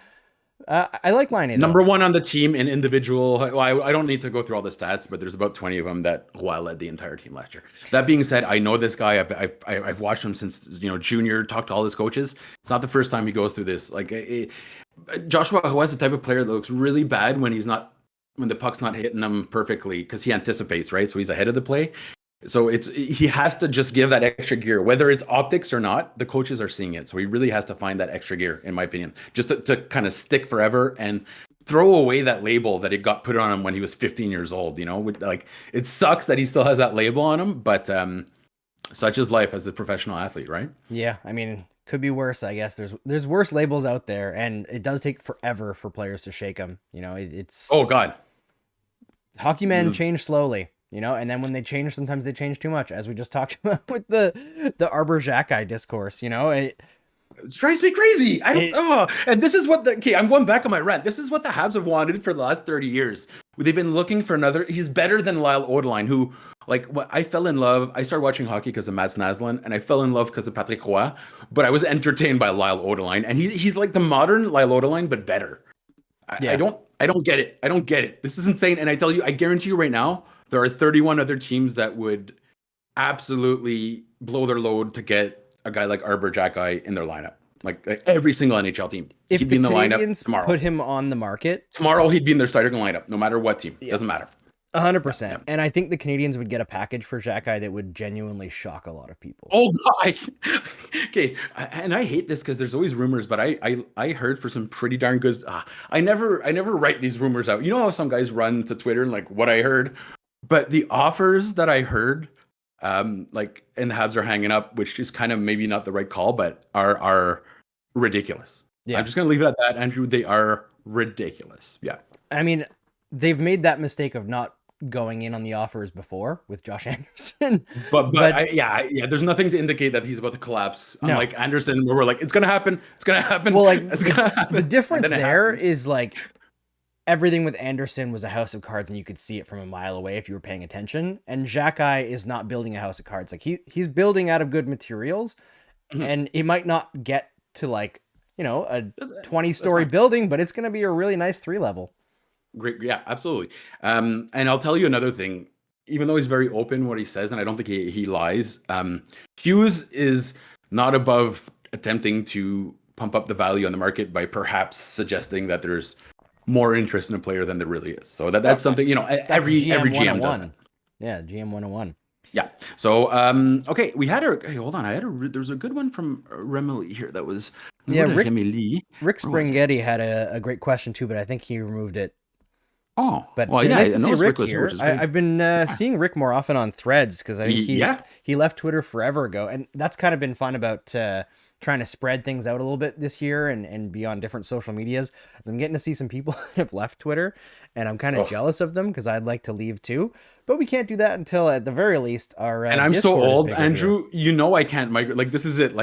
I like Laine. Number 1 on the team in individual. Well, I don't need to go through all the stats, but there's about 20 of them that Roy led the entire team last year. That being said, I know this guy. I've watched him since junior. Talked to all his coaches. It's not the first time he goes through this. Joshua Roy is the type of player that looks really bad when the puck's not hitting him perfectly because he anticipates, right? So he's ahead of the play. So he has to just give that extra gear, whether it's optics or not. The coaches are seeing it, so he really has to find that extra gear, in my opinion, just to kind of stick forever and throw away that label that it got put on him when he was 15 years old. It sucks that he still has that label on him, but such is life as a professional athlete, right? Yeah, I mean, could be worse, I guess. There's worse labels out there, and it does take forever for players to shake them. It's oh god, hockey men change slowly. And then when they change, sometimes they change too much, as we just talked about with the Arber Xhekaj discourse. It drives me crazy. And this is what I'm going back on my rant. This is what the Habs have wanted for the last 30 years. They've been looking for another. He's better than Lyle Odeline, who, I fell in love. I started watching hockey because of Mats Naslund, and I fell in love because of Patrick Roy. But I was entertained by Lyle Odeline, and he's like the modern Lyle Odeline, but better. I don't get it. I don't get it. This is insane. And I guarantee you right now, there are 31 other teams that would absolutely blow their load to get a guy like Arber Xhekaj in their lineup. Like every single NHL team. If he'd be in the lineup tomorrow, put him on the market tomorrow, he'd be in their starting lineup, no matter what team. Doesn't matter. 100%. Yeah. And I think the Canadiens would get a package for Xhekaj that would genuinely shock a lot of people. Oh, God. Okay. And I hate this because there's always rumors, but I heard for some pretty darn good. I never write these rumors out. You know how some guys run to Twitter and what I heard? But the offers that I heard, and the Habs are hanging up, which is kind of maybe not the right call, but are ridiculous. Yeah. I'm just going to leave it at that, Andrew. They are ridiculous. Yeah. I mean, they've made that mistake of not going in on the offers before with Josh Anderson. But there's nothing to indicate that he's about to collapse. No. Unlike Anderson, where we're like, it's going to happen. It's going to happen. Well, it's going to happen. The difference there is everything with Anderson was a house of cards, and you could see it from a mile away if you were paying attention. And Xhekaj is not building a house of cards. He's building out of good materials, and it might not get to a 20-story building, but it's going to be a really nice 3-level. Great, yeah, absolutely. And I'll tell you another thing. Even though he's very open what he says, and I don't think he lies, Hughes is not above attempting to pump up the value on the market by perhaps suggesting that there's more interest in a player than there really is. So that's something, every GM does that. Yeah, GM 101. Yeah. So, okay, we had hold on. There's a good one from Remily here that was... Yeah, Rick Springhetti had a great question too, but I think he removed it. Oh, but well, yeah, nice to see Rick here. I've been seeing Rick more often on Threads because I think he left Twitter forever ago, and that's kind of been fun about trying to spread things out a little bit this year and be on different social medias. I'm getting to see some people that have left Twitter, and I'm kind of jealous of them because I'd like to leave too, but we can't do that until at the very least our and I'm Discord so old, Andrew. Here. I can't migrate. This is it.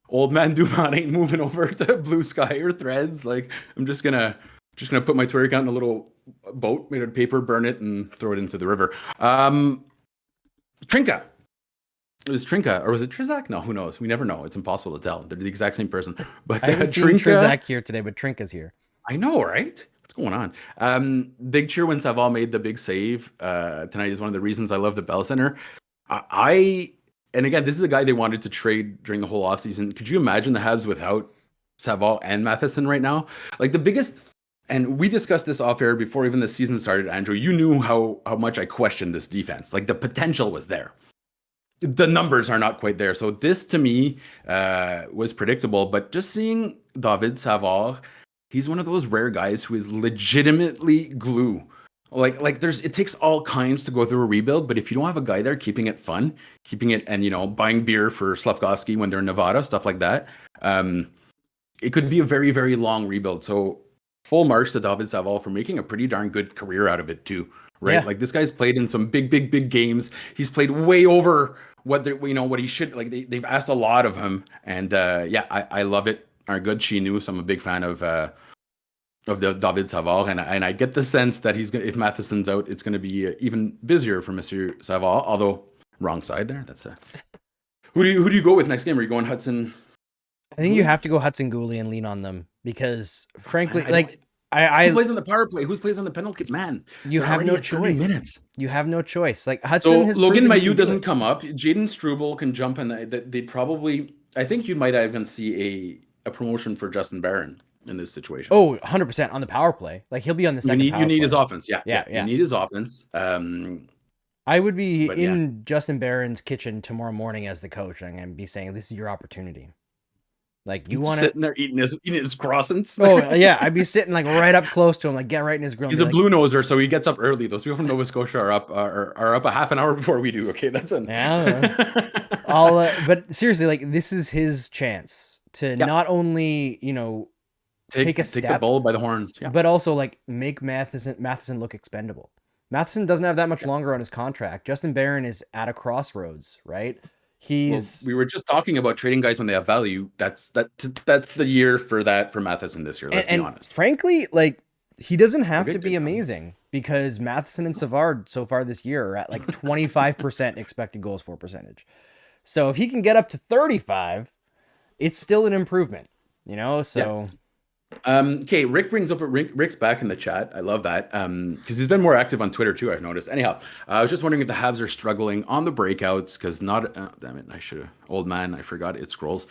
Old man Dumont ain't moving over to Blue Sky or Threads. I'm just gonna put my Twitter account in a little boat made out of paper, burn it, and throw it into the river. Trinka. It was Trinka, or was it Trizak? No, who knows? We never know. It's impossible to tell. They're the exact same person. But I haven't seen Trizak here today, but Trinka's here. I know, right? What's going on? Big cheer when Savard made the big save tonight is one of the reasons I love the Bell Center. And again, this is a guy they wanted to trade during the whole offseason. Could you imagine the Habs without Savard and Matheson right now? The biggest... And we discussed this off air before even the season started, Andrew. You knew how much I questioned this defense. The potential was there. The numbers are not quite there. So this, to me, was predictable. But just seeing David Savard, he's one of those rare guys who is legitimately glue. Like it takes all kinds to go through a rebuild, but if you don't have a guy there keeping it fun, keeping it, and buying beer for Slavkovsky when they're in Nevada, stuff like that, it could be a very, very long rebuild. So full marks to David Savard for making a pretty darn good career out of it too, right? Yeah. Like this guy's played in some big games. He's played way over what what he should. Like they've asked a lot of him, and I love it. Our good Chinu, so I'm a big fan of the David Savard, and I get the sense that he's gonna, if Matheson's out, it's gonna be even busier for Monsieur Savard. Although wrong side there. That's who do you go with next game? Are you going Hutson? I think you have to go Hutson Gooley and lean on them because, frankly, who plays on the power play? Who plays on the penalty? Man, you have no choice. Minutes. You have no choice. Like Hutson has Logan proven Mailloux doesn't come up. Jaden Struble can jump in. They probably. I think you might even see a promotion for Justin Barron in this situation. Oh, 100% on the power play. Like he'll be on the second. You need his offense. Yeah. Yeah. You need his offense. I would be Justin Barron's kitchen tomorrow morning as the coach, and I'd be saying, "This is your opportunity." Like you want sitting there eating his croissants. Oh yeah, I'd be sitting like right up close to him, like get right in his grill. He's a blue noser, so he gets up early. Those people from Nova Scotia are up a half an hour before we do. Okay, that's it. Yeah, but seriously, like this is his chance to not only take the bull by the horns, but also like make Matheson look expendable. Matheson doesn't have that much longer on his contract. Justin Barron is at a crossroads, right? We were just talking about trading guys when they have value. That's the year for Matheson this year. Let's be honest. Frankly, like he doesn't have to be amazing because Matheson and Savard so far this year are at like 25% expected goals for percentage. So if he can get up to 35, it's still an improvement, So. Okay, Rick brings up Rick's back in the chat. I love that because he's been more active on Twitter too, I've noticed. Anyhow, I was just wondering if the Habs are struggling on the breakouts because damn it, I forgot it scrolls.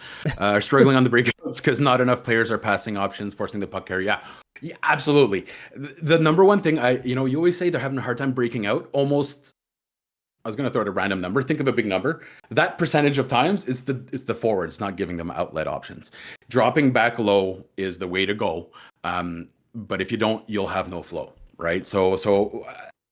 Struggling on the breakouts because not enough players are passing options, forcing the puck carry. Yeah, absolutely. The number one thing you always say they're having a hard time breaking out. Almost, I was going to throw out a random number. Think of a big number. That percentage of times is the forwards not giving them outlet options. Dropping back low is the way to go. But if you don't, you'll have no flow, right? So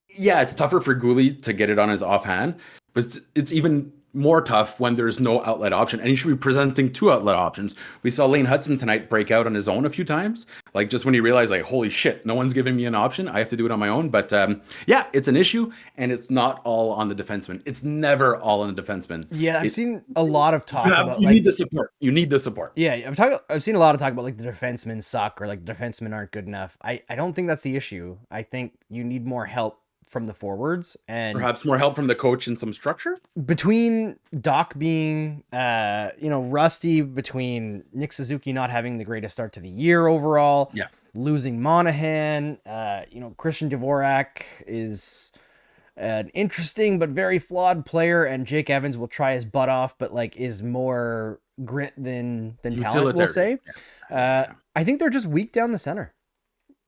it's tougher for Gooley to get it on his offhand, but it's even more tough when there's no outlet option, and he should be presenting two outlet options. We saw Lane Hutson tonight break out on his own a few times, like just when he realized, like, holy shit, no one's giving me an option. I have to do it on my own. But it's an issue, and it's not all on the defenseman. It's never all on the defenseman. Yeah, I've seen a lot of talk about you need the support. You need the support. Yeah, I've seen a lot of talk about like the defensemen suck or like the defensemen aren't good enough. I don't think that's the issue. I think you need more help from the forwards and perhaps more help from the coach and some structure between Dach being rusty, between Nick Suzuki not having the greatest start to the year overall, losing Monahan, Christian Dvorak is an interesting but very flawed player, and Jake Evans will try his butt off but like is more grit than talent, we'll say. I think they're just weak down the center,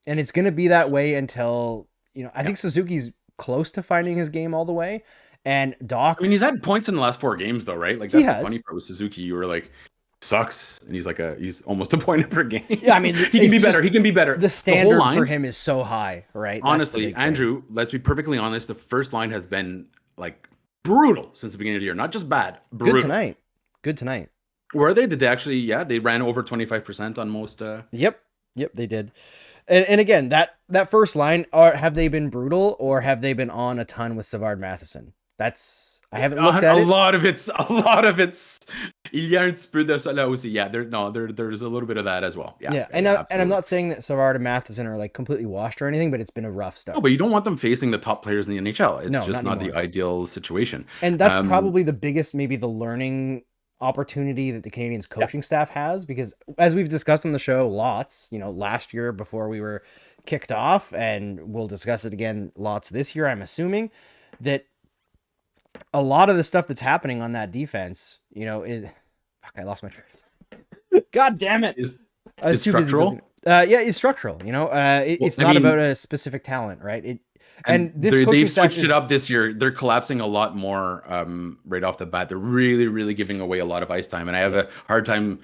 and it's going to be that way until I think Suzuki's close to finding his game all the way. And Dach, I mean, he's had points in the last 4 games though, right? Like that's the funny part with Suzuki. You were like, sucks, and he's almost a point per game. Yeah, I mean, he can be better. He can be better. The standard for him is so high, right? Honestly, Andrew, let's be perfectly honest. The first line has been like brutal since the beginning of the year. Not just bad, brutal. Good tonight. Were they? Did they actually? Yeah, they ran over 25% on most. Yep, they did. And again, that first line, have they been brutal or have they been on a ton with Savard Matheson? I haven't looked at it. A lot of it's il y a un petit peu de ça là aussi. Yeah, there's a little bit of that as well. Yeah. And I'm not saying that Savard and Matheson are like completely washed or anything, but it's been a rough start. No, but you don't want them facing the top players in the NHL. It's just not the ideal situation. And that's probably the biggest, maybe the learning opportunity that the Canadiens coaching staff has, because as we've discussed on the show lots, last year before we were kicked off, and we'll discuss it again lots this year, I'm assuming that a lot of the stuff that's happening on that defense, is I lost my train. God damn it. Is structural? It's structural. It's not about a specific talent, right? They've switched it up this year. They're collapsing a lot more right off the bat. They're really, really giving away a lot of ice time, and I have a hard time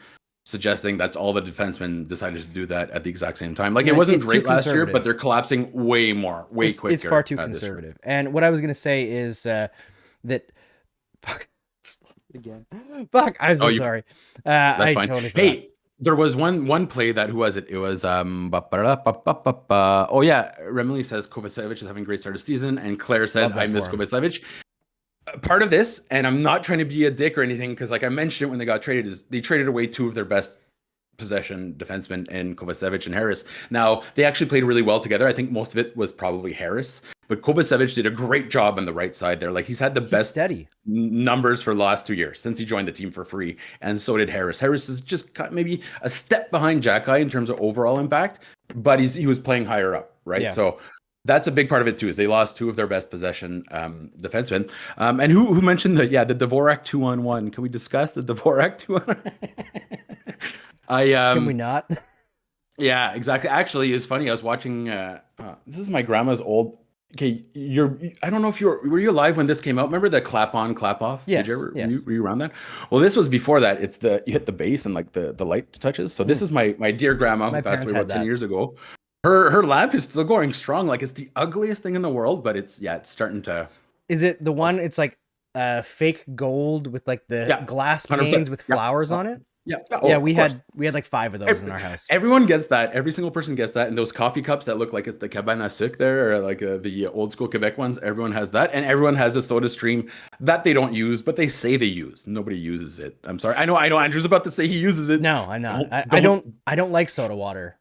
suggesting that's all the defensemen decided to do that at the exact same time. Like, Yeah, it wasn't it's great too last year, conservative. but they're collapsing way quicker. It's far too this year. conservative. And what I was gonna say is that fuck again. Fuck, I'm so sorry. That's fine. Totally hey, there was one play that, who was it? It was oh yeah, Remily says Kovacevic is having a great start of season, and Claire said I miss Kovacevic. Part of this, and I'm not trying to be a dick or anything, because like I mentioned it when they got traded, is they traded away two of their best possession defensemen in Kovacevic and Harris. Now, they actually played really well together. I think most of it was probably Harris, but Kovacevic did a great job on the right side there. Like, he's had the best numbers for the last 2 years since he joined the team for free, and so did Harris. Harris is just maybe a step behind Xhekaj in terms of overall impact, but he was playing higher up, right? Yeah. So that's a big part of it too, is they lost two of their best possession defensemen. And who mentioned the Dvorak 2-on-1? Can we discuss the Dvorak 2-on-1? Can we not? Yeah, exactly. Actually, it's funny. I was watching. This is my grandma's old. Okay, I don't know if were you alive when this came out? Remember the clap on, clap off? Yes. Yes. Were you around that? Well, this was before that. It's you hit the base and like the light touches. So this is my dear grandma who passed away about 10 years ago. Her lamp is still going strong. Like, it's the ugliest thing in the world, but it's starting to. Is it the one? It's like fake gold with like the glass panes with flowers on it. Yeah. Yeah, we had like 5 of those in our house. Everyone gets that. Every single person gets that. And those coffee cups that look like it's the cabane à sucre there, or like the old school Quebec ones, everyone has that. And everyone has a soda stream that they don't use, but they say they use. Nobody uses it. I'm sorry. I know Andrew's about to say he uses it. No, I'm not. I don't like soda water.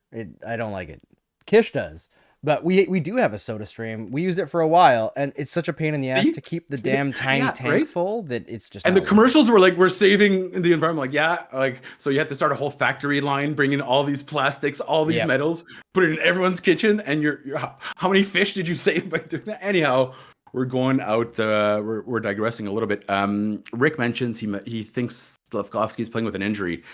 I don't like it. Kish does. But we do have a soda stream. We used it for a while, and it's such a pain in the ass to keep the damn tiny tank full that it's just. And the commercials were like, "We're saving the environment." Like, so you have to start a whole factory line, bring in all these plastics, all these metals, put it in everyone's kitchen, and you're how many fish did you save by doing that? Anyhow, we're going out. We're digressing a little bit. Rick mentions he thinks Slafkovsky's playing with an injury.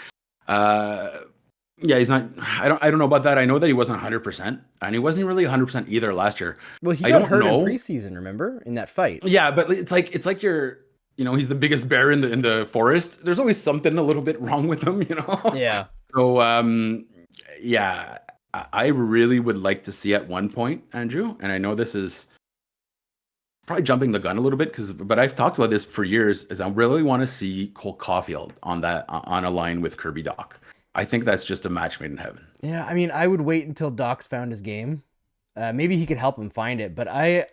Yeah, he's not. I don't know about that. I know that he wasn't 100%, and he wasn't really 100% either last year. Well, he got hurt in preseason, remember, in that fight. Yeah, but it's like he's the biggest bear in the forest. There's always something a little bit wrong with him, Yeah. So yeah, I really would like to see at one point, Andrew, and I know this is probably jumping the gun a little bit, but I've talked about this for years, is I really want to see Cole Caulfield on a line with Kirby Dach. I think that's just a match made in heaven. Yeah, I mean, I would wait until Doc's found his game. Maybe he could help him find it. But the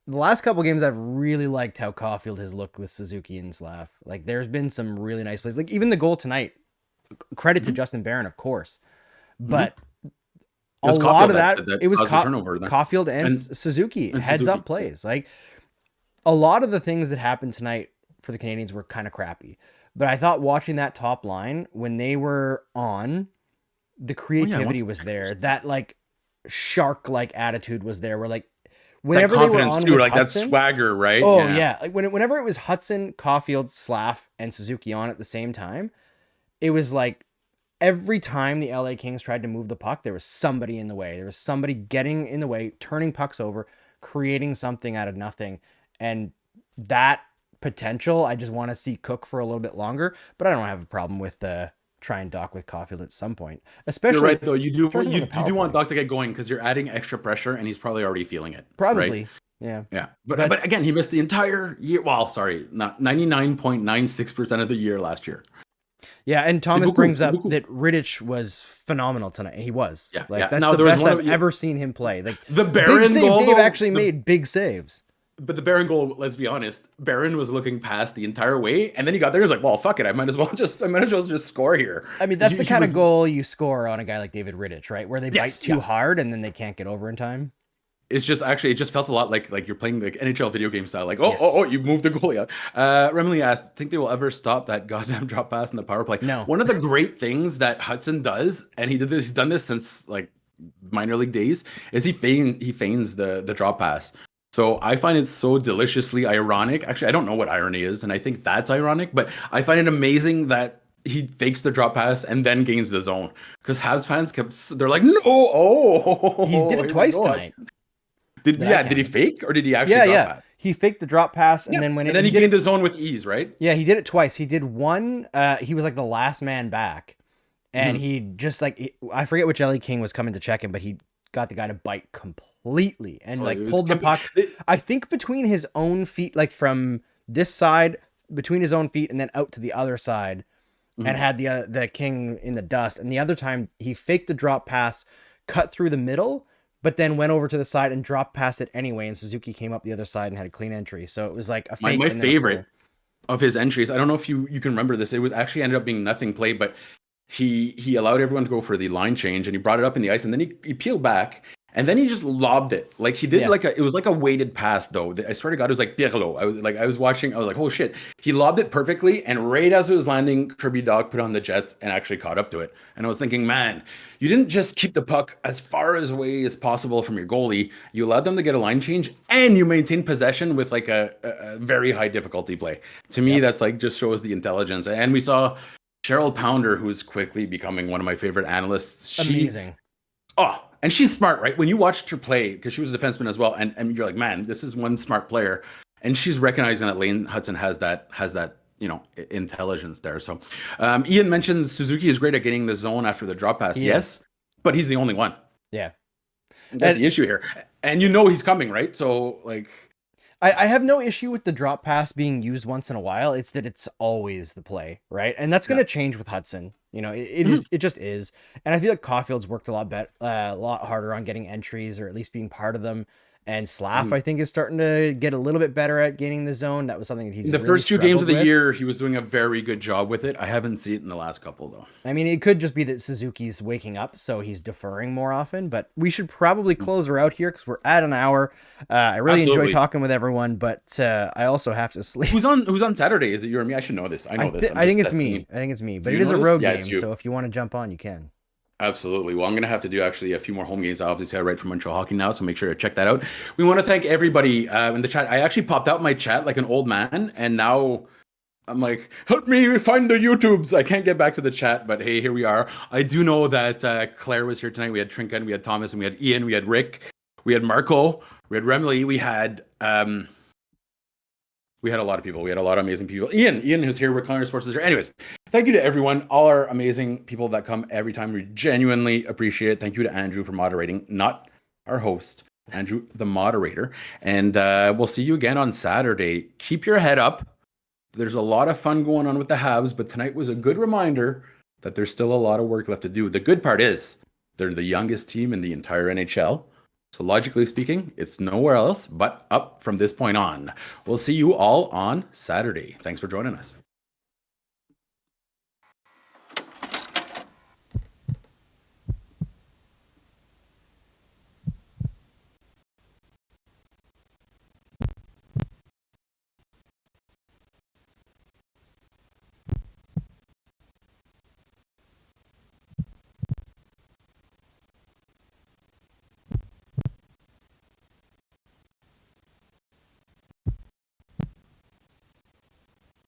last couple games, I've really liked how Caulfield has looked with Suzuki and Slav. Like, there's been some really nice plays. Like, even the goal tonight, credit to Justin Barron, of course. But a lot of that it was Caulfield and Suzuki, heads up plays. Like, a lot of the things that happened tonight for the Canadiens were kind of crappy. But I thought watching that top line, when they were on, the creativity was there. That like shark-like attitude was there. Where like whenever they were on too, with like Hutson, that swagger, right? Oh yeah. Like whenever it was Hutson, Caulfield, Slav, and Suzuki on at the same time, it was like every time the LA Kings tried to move the puck, there was somebody in the way. There was somebody getting in the way, turning pucks over, creating something out of nothing, and that potential I just want to see cook for a little bit longer. But I don't have a problem with try and dock with Caulfield at some point. Especially, you're right though. You do want Dach to get going because you're adding extra pressure, and he's probably already feeling it. Probably, right? Yeah. But again, he missed the entire year. Well, sorry, not 99.96% of the year last year. Yeah, and Thomas brings up that Rittich was phenomenal tonight. He was. Yeah, like that's the best I've ever seen him play. Like the Barron goal, Dave actually made big saves. But the Barron goal, let's be honest, Barron was looking past the entire way, and then he got there. He was like, "Well, fuck it, I might as well just score here." I mean, that's the kind of goal you score on a guy like David Rittich, right? Where they bite too hard and then they can't get over in time. It's just it just felt a lot like you're playing the NHL video game style. Like, you moved the goalie out. Remily asked, "Think they will ever stop that goddamn drop pass in the power play?" No. One of the great things that Hutson does, and he's done this since like minor league days, is he feigns the drop pass. So I find it so deliciously ironic. Actually, I don't know what irony is, and I think that's ironic, but I find it amazing that he fakes the drop pass and then gains the zone. Because Habs fans they're like, no, he did it twice tonight. Did he fake or did he actually drop pass? He faked the drop pass and then he gained the zone with ease, right? Yeah, he did it twice. He did one, he was like the last man back. and he just like I forget which LA King was coming to check him, but he got the guy to bite completely and pulled the puck. I think between his own feet, like from this side between his own feet and then out to the other side, and had the King in the dust. And the other time he faked the drop pass, cut through the middle, but then went over to the side and dropped past it anyway. And Suzuki came up the other side and had a clean entry. So it was like a fake. My favorite of his entries, I don't know if you can remember this. It was actually ended up being nothing play, but he allowed everyone to go for the line change, and he brought it up in the ice, and then he peeled back, and then he just lobbed it. Like he did it was like a weighted pass though. I swear to God, it was like Pirlo. I was watching, I was like, oh shit. He lobbed it perfectly, and right as it was landing, Kirby Dach put on the Jets and actually caught up to it. And I was thinking, man, you didn't just keep the puck as far away as possible from your goalie. You allowed them to get a line change, and you maintained possession with like a very high difficulty play. To me, that's like just shows the intelligence. And we saw Cheryl Pounder, who's quickly becoming one of my favorite analysts. Amazing. And she's smart, right? When you watched her play, because she was a defenseman as well, and you're like, man, this is one smart player. And she's recognizing that Lane Hutson has that intelligence there. So Ian mentions Suzuki is great at getting the zone after the drop pass. Yes, but he's the only one. Yeah. That's the issue here. And he's coming, right? So like, I have no issue with the drop pass being used once in a while. It's that it's always the play, right? And that's going to change with Hutson. It just is. And I feel like Caulfield's worked a lot harder on getting entries, or at least being part of them. And Slav, I think, is starting to get a little bit better at gaining the zone. That was something that he's the first 2 games of the year, he was doing a very good job with it. I haven't seen it in the last couple, though. I mean, it could just be that Suzuki's waking up, so he's deferring more often. But we should probably close her out here because we're at an hour. I really enjoy talking with everyone, but I also have to sleep. Who's on Saturday? Is it you or me? I should know this. I know this. I think it's me. But it is a road game, so if you want to jump on, you can. Absolutely. Well, I'm going to have to do actually a few more home games. Obviously, I write for Montreal Hockey now, so make sure to check that out. We want to thank everybody in the chat. I actually popped out my chat like an old man, and now I'm like, help me find the YouTubes. I can't get back to the chat, but hey, here we are. I do know that Claire was here tonight. We had Trinket, we had Thomas, and we had Ian, we had Rick, we had Marco, we had Remley, we had a lot of people. We had a lot of amazing people. Ian, who's here, Rick Connor Sports is here. Anyways, thank you to everyone, all our amazing people that come every time. We genuinely appreciate it. Thank you to Andrew for moderating, not our host, Andrew, the moderator. And we'll see you again on Saturday. Keep your head up. There's a lot of fun going on with the Habs, but tonight was a good reminder that there's still a lot of work left to do. The good part is they're the youngest team in the entire NHL. So logically speaking, it's nowhere else but up from this point on. We'll see you all on Saturday. Thanks for joining us.